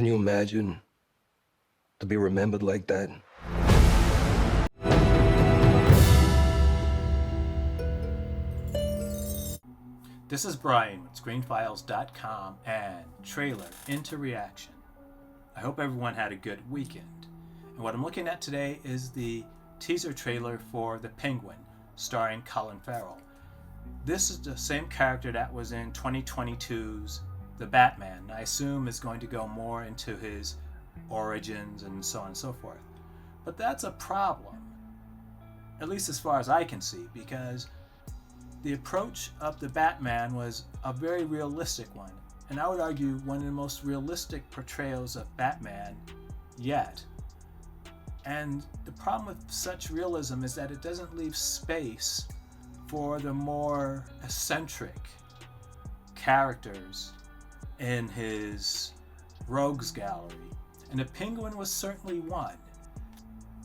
Can you imagine to be remembered like that? This is Brian with ScreenFiles.com and Trailer into Reaction. I hope everyone had a good weekend. And what I'm looking at today is the teaser trailer for The Penguin, starring Colin Ferrell. This is the same character that was in 2022's The Batman. I assume is going to go more into his origins and so on and so forth. But that's a problem, at least as far as I can see, because the approach of the Batman was a very realistic one, and I would argue one of the most realistic portrayals of Batman yet. And the problem with such realism is that it doesn't leave space for the more eccentric characters in his rogues gallery, and the Penguin was certainly one.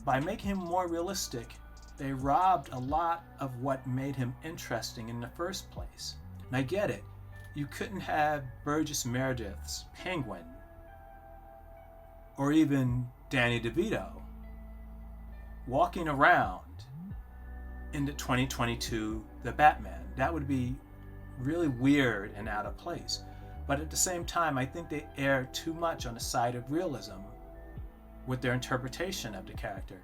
By making him more realistic, they robbed a lot of what made him interesting in the first place. And I get it. You couldn't have Burgess Meredith's Penguin or even Danny DeVito walking around in the 2022 The Batman. That would be really weird and out of place. But at the same time, I think they err too much on the side of realism with their interpretation of the character.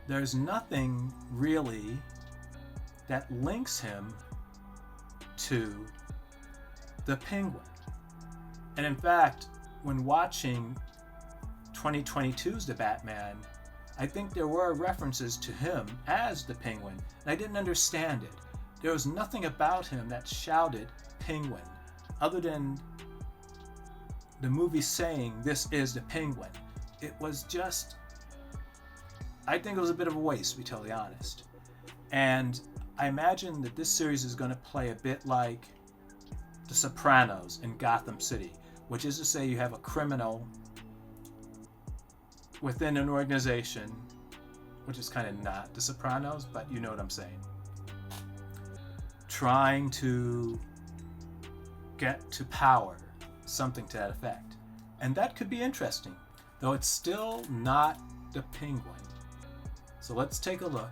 There's nothing really that links him to the Penguin. And in fact, when watching 2022's The Batman, I think there were references to him as the Penguin, and I didn't understand it. There was nothing about him that shouted Penguin, other than the movie saying this is the Penguin. It was just, I think it was a bit of a waste, to be totally honest. And I imagine that this series is going to play a bit like The Sopranos in Gotham City, which is to say you have a criminal within an organization, which is kind of not The Sopranos, but you know what I'm saying, trying to get to power, something to that effect. And that could be interesting, though it's still not the Penguin. So let's take a look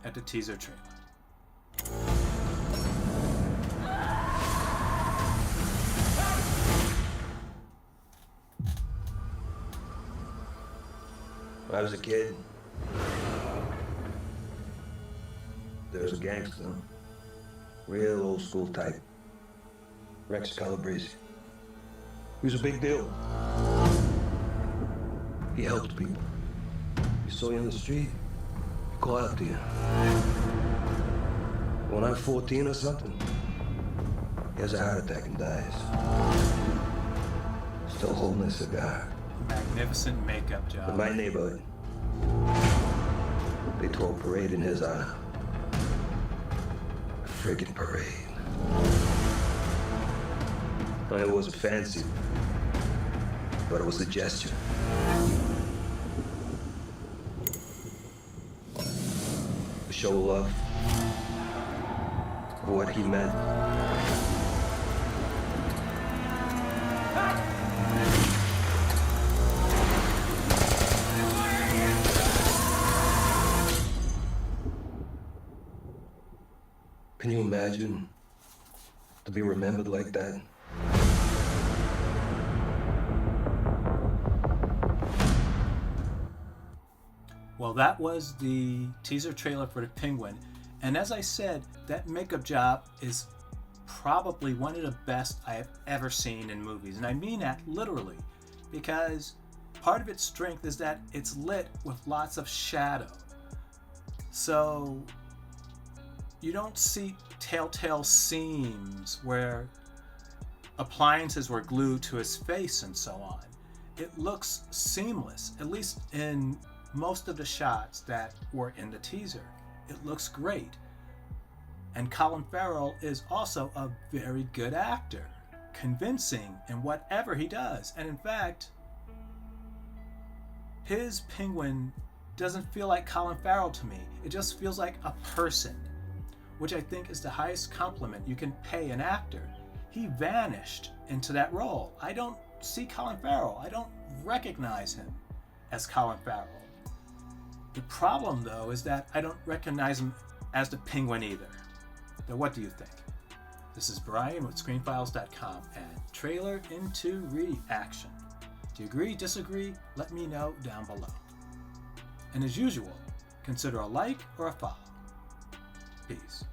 at the teaser trailer. When I was a kid, there was a gangster, real old school type, Rex Calabrese. He was a big deal. He helped people. You saw you in the street, he'd call out to you. When I'm 14 or something, he has a heart attack and dies. Still holding a cigar. Magnificent makeup job. In my neighborhood, they throw a parade in his honor. A friggin' parade. It wasn't fancy, but it was a gesture. A show of love for what he meant. Can you imagine to be remembered like that? Well, that was the teaser trailer for The Penguin. And as I said, that makeup job is probably one of the best I have ever seen in movies. And I mean that literally, because part of its strength is that it's lit with lots of shadow. So you don't see telltale seams where appliances were glued to his face and so on. It looks seamless, at least in most of the shots that were in the teaser. It looks great. And Colin Ferrell is also a very good actor, convincing in whatever he does. And in fact, his Penguin doesn't feel like Colin Farrell to me. It just feels like a person, which I think is the highest compliment you can pay an actor. He vanished into that role. I don't see Colin Farrell. I don't recognize him as Colin Farrell. The problem, though, is that I don't recognize him as the Penguin either. Now, what do you think? This is Brian with ScreenFiles.com and Trailer into Reaction. Do you agree, disagree? Let me know down below. And as usual, consider a like or a follow. Peace.